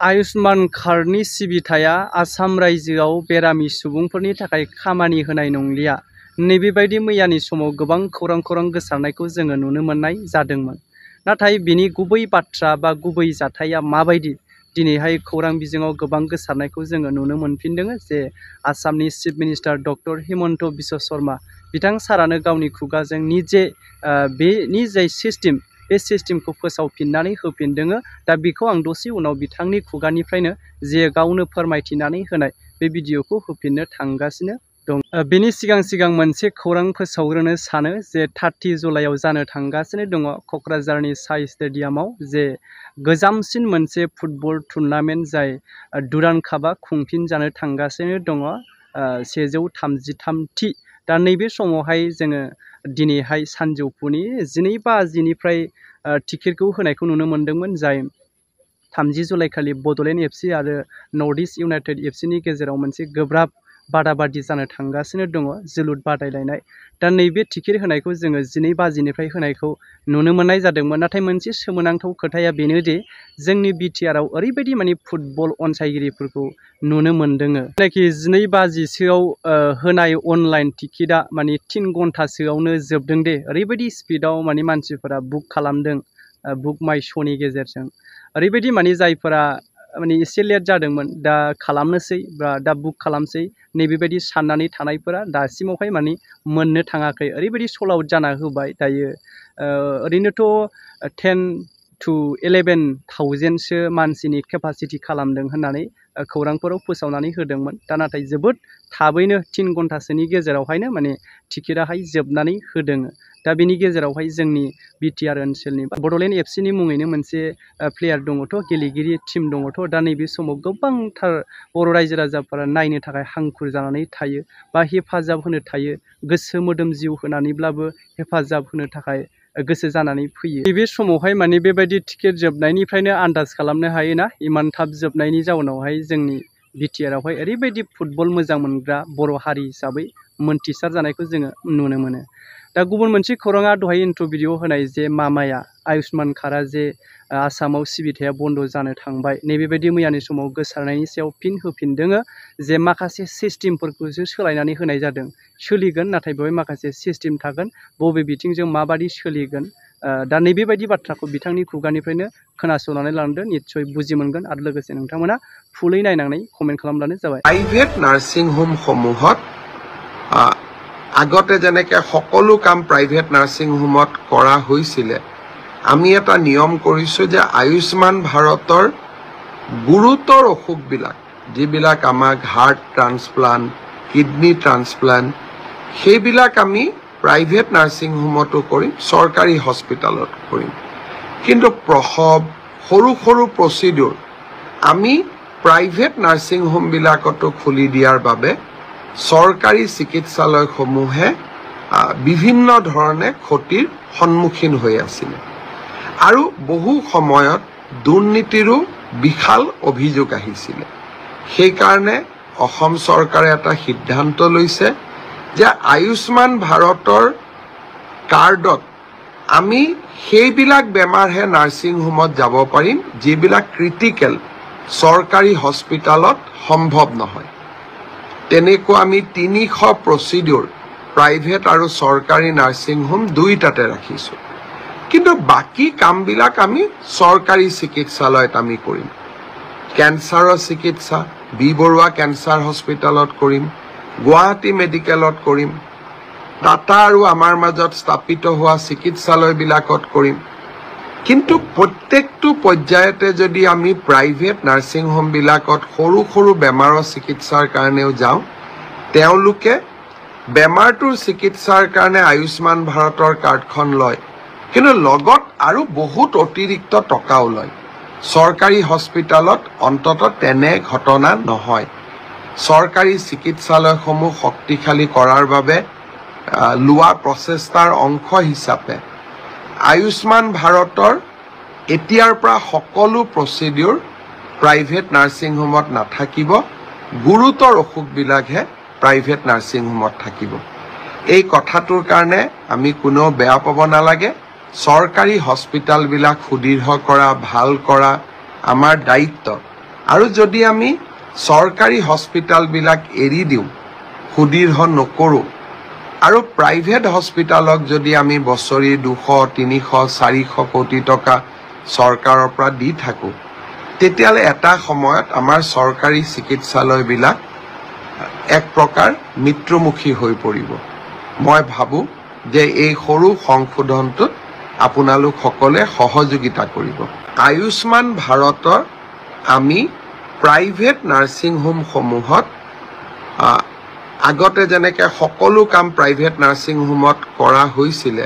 आयुष्मान कार्डनि सिबिथाया आसाम रायजोआव बेरामि सुबुंफोरनि थाखाय खामानि होनाय नंलिया। नैबेबायदि मैयानि समाव गोबां खौरां गोसारनायखौ जोङो नुनो मोननाय जादोंमोन। नाथाय बिनि गुबै बाथ्रा बा गुबै जाथाया माबायदि दिनैहाय खौरां बिजोङाव गोबां गोसारनायखौ जोङो नुनो मोनफिनदों जे आसामनि chief minister doctor Himanta Biswa Sharma बिथां सारानो गावनि खुगाजों निजे बेनि जाय सिस्टेम बे सिस्टेमखौ फोसावफिननानै होफिनदों। दा बेखौ आं दसे उनाव बिथांनि खुगानिफ्रायनो जे गावनो फोरमायथिनानै होनाय बे भिडिअखौ होफिननो थांगासिनो दं। बेनि सिगां मोनसे खौरां फोसावग्रोनो सानो जे 30 जुलाइआव जानो थांगासिनो दङ क'क्राझारनि साइ स्टेडियामाव जे गोजामसिन मोनसे फुटबल टुर्नामेन्ट जाय डुरान्ड कापआ खुंफिन जानो थांगासिनो दङ 133थि। दा नैबे समावहाय जोङो दिनैहाय सानजौफुनि 12:00 टिकेटखौ होनायखौ नुनो मोनदोंमोन जाय 30 जुलाइ खालि बड'लेण्ड एफसि आरो नर्थ इस्ट इउनाइटेड एफसिनि गेजेराव मोनसे गोब्राब बादाबादि जानो थांगासिनो दङ जोलुर बादायलायनाय। दा नैबे टिकेट होनायखौ जोङो 12:00 होनायखौ नुनो मोननाय जादोंमोन। नाथाय मोनसे सोमोनांथाव खोथाया बेनोदि जोंनि बिटिआरआव ओरैबायदि फुटबल अनसायगिरिफोरखौ नुनो मोनदों जायनाखि 12:00सोआव होनाय अनलाइन टिकेटआ 3 घन्टासोआवनो जोबदों दे। ओरैबायदि स्पिडआव मानसिफोरा बुक खालामदों बुक माइ श'नि गेजेरजों। ओरैबायदि जायफोरा एसे लेट जादोंमोन दा खालामनोसै बा दा बुक खालामसै नैबेबायदि साननानै थानायफोरा दासिमावहाय मोननो थाङाखै। ओरैबायदि सल्ड आउट जाना होबाय दायो। ओरैनोथ' 10 to 11,000सो मानसिनि केपासिटि खालामदों होननानै खौरांफोराव फोसावनानै होदोंमोन। दा नाथाय जोबोद थाबैनो 3 घन्टासोनि गेजेरावहायनो टिकेटआहाय जोबनानै होदों। दा बेनि गेजेरावहाय जोंनि बिटिआर ओनसोलनि बड'लेण्ड एफसिनि मुङैनो मोनसे प्लेयार दङथ' गेलेगिरि टिम दङथ'। दा नैबे समाव गोबांथार बर' रायजो राजाफोरा नायनो थाखाय हांखुर जानानै थायो बा हेफाजाब होनो थायो। गोसो मोदोम जिउ होनानैब्लाबो हेफाजाब होनो थाखाय गोसो जानानै फैयो। नैबे समावहाय बेबायदि टिकेट जोबनायनिफ्रायनो आन्दाज खालामनो हायोना इमान थाब जोबनायनि जाउनावहाय जोंनि बिटिआरआवहाय ओरैबायदि फुटबल मोजां मोनग्रा बर' हारि हिसाबै मोनथिसार जानायखौ जोङो नुनो मोनो। दा गुबुन मोनसे खौराङा दहाय इन्ट्र' भिडिअ होनाय जे मामाया आयुष्मान कार्डआ जे आसामाव सिबिथाया बन्द' जानो थांबाय नैबेबायदि मैयानि समाव गोसारनायनि सायाव फिन होफिनदों जे माखासे सिस्टेमफोरखौसो सोलायनानै होनाय जादों। सोलिगोन नाथाय बेवहाय माखासे सिस्टेम थागोन बबे बिथिंजों माबादि सोलिगोन। दा नैबेबायदि बाथ्राखौ बिथांनि खुगानिफ्रायनो खोनासंनानै लांदो निस्सय बुजि मोनगोन आरो लोगोसे नोंथांमोना फुलै नायनानै कमेन्ट खालामब्लानो जाबाय। प्राइभेट नार्सिं होम সমূहत আগতে যেনেকৈ সকলো কাম প্ৰাইভেট নাৰ্ছিং হোমত কৰা হৈছিলে আমি এটা নিয়ম কৰিছোঁ যে আয়ুষ্মান ভাৰতৰ গুৰুতৰ অসুখবিলাক যিবিলাক আমাক হাৰ্ট ট্ৰান্সপ্লান্ট কিডনি ট্ৰান্সপ্লান্ট সেইবিলাক আমি প্ৰাইভেট নাৰ্ছিং হোমতো কৰিম চৰকাৰী হস্পিটালত কৰিম। কিন্তু প্ৰসৱ সৰু সৰু প্ৰচিডিউৰ আমি প্ৰাইভেট নাৰ্ছিং হোমবিলাকতো খুলি দিয়াৰ বাবে চৰকাৰী চিকিৎসালয়সমূহে বিভিন্ন ধৰণে ক্ষতিৰ সন্মুখীন হৈ আছিল আৰু বহু সময়ত দুৰ্নীতিৰো বিশাল অভিযোগ আহিছিল। সেইকাৰণে অসম চৰকাৰে এটা সিদ্ধান্ত লৈছে যে আয়ুষ্মান ভাৰতৰ কাৰ্ডত আমি সেইবিলাক বেমাৰহে নাৰ্ছিং হোমত যাব পাৰিম যিবিলাক ক্ৰিটিকেল চৰকাৰী হস্পিটালত সম্ভৱ নহয়। তেনেকুৱা আমি 300 প্ৰচিডিউৰ প্ৰাইভেট আৰু চৰকাৰী নাৰ্ছিং হোম দুইটাতে ৰাখিছোঁ। কিন্তু বাকী কামবিলাক আমি চৰকাৰী চিকিৎসালয়ত আমি কৰিম। কেঞ্চাৰৰ চিকিৎসা বি বৰুৱা কেঞ্চাৰ হস্পিটালত কৰিম, গুৱাহাটী মেডিকেলত কৰিম, টাটা আৰু আমাৰ মাজত স্থাপিত হোৱা চিকিৎসালয়বিলাকত কৰিম। কিন্তু প্ৰত্যেকটো পৰ্যায়তে যদি আমি প্ৰাইভেট নাৰ্ছিং হোমবিলাকত সৰু সৰু বেমাৰৰ চিকিৎসাৰ কাৰণেও যাওঁ তেওঁলোকে বেমাৰটোৰ চিকিৎসাৰ কাৰণে আয়ুষ্মান ভাৰতৰ কাৰ্ডখন লয় কিন্তু লগত আৰু বহুত অতিৰিক্ত টকাও লয়। চৰকাৰী হস্পিটালত অন্ততঃ তেনে ঘটনা নহয়। চৰকাৰী চিকিৎসালয়সমূহ শক্তিশালী কৰাৰ বাবে লোৱা প্ৰচেষ্টাৰ অংশ হিচাপে আয়ুষ্মান ভাৰতৰ এতিয়াৰ পৰা সকলো প্ৰচিডিউৰ প্ৰাইভেট নাৰ্ছিং হোমত নাথাকিব, গুৰুতৰ অসুখবিলাকহে প্ৰাইভেট নাৰ্ছিং হোমত থাকিব। এই কথাটোৰ কাৰণে আমি কোনেও বেয়া পাব নালাগে। চৰকাৰী হস্পিটালবিলাক সুদৃঢ় কৰা ভাল কৰা আমাৰ দায়িত্ব। আৰু যদি আমি চৰকাৰী হস্পিটালবিলাক এৰি দিওঁ, সুদীৰ্ঘ নকৰোঁ, আৰু প্ৰাইভেট হস্পিটালক যদি আমি বছৰি 200, 300, 400 কোটি টকা চৰকাৰৰ পৰা দি থাকোঁ, তেতিয়াহ'লে এটা সময়ত আমাৰ চৰকাৰী চিকিৎসালয়বিলাক এক প্ৰকাৰ মৃত্যুমুখী হৈ পৰিব। মই ভাবোঁ যে এই সৰু সংশোধনটোত আপোনালোক সকলে সহযোগিতা কৰিব। আয়ুষ্মান ভাৰতৰ আমি প্ৰাইভেট নাৰ্ছিং হোমসমূহত আগতে যেনেকৈ সকলো কাম প্ৰাইভেট নাৰ্ছিং হোমত কৰা হৈছিলে,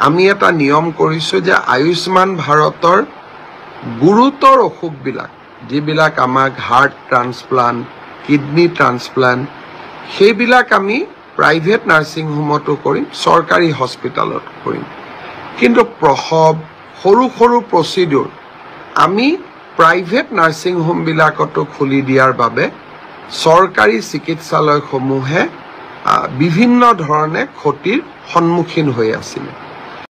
আমি এটা নিয়ম কৰিছোঁ যে আয়ুষ্মান ভাৰতৰ গুৰুতৰ অসুখবিলাক, যিবিলাক আমাক হাৰ্ট ট্ৰান্সপ্লাণ্ট, কিডনি ট্ৰান্সপ্লাণ্ট, সেইবিলাক আমি প্ৰাইভেট নাৰ্ছিং হোমতো কৰিম, চৰকাৰী হস্পিটালত কৰিম। কিন্তু প্ৰসৱ, সৰু সৰু প্ৰচিডিউৰ আমি প্ৰাইভেট নাৰ্ছিং হোমবিলাকতো খুলি দিয়াৰ বাবে চৰকাৰী চিকিৎসালয়সমূহে বিভিন্ন ধৰণে ক্ষতিৰ সন্মুখীন হৈ আছিলে।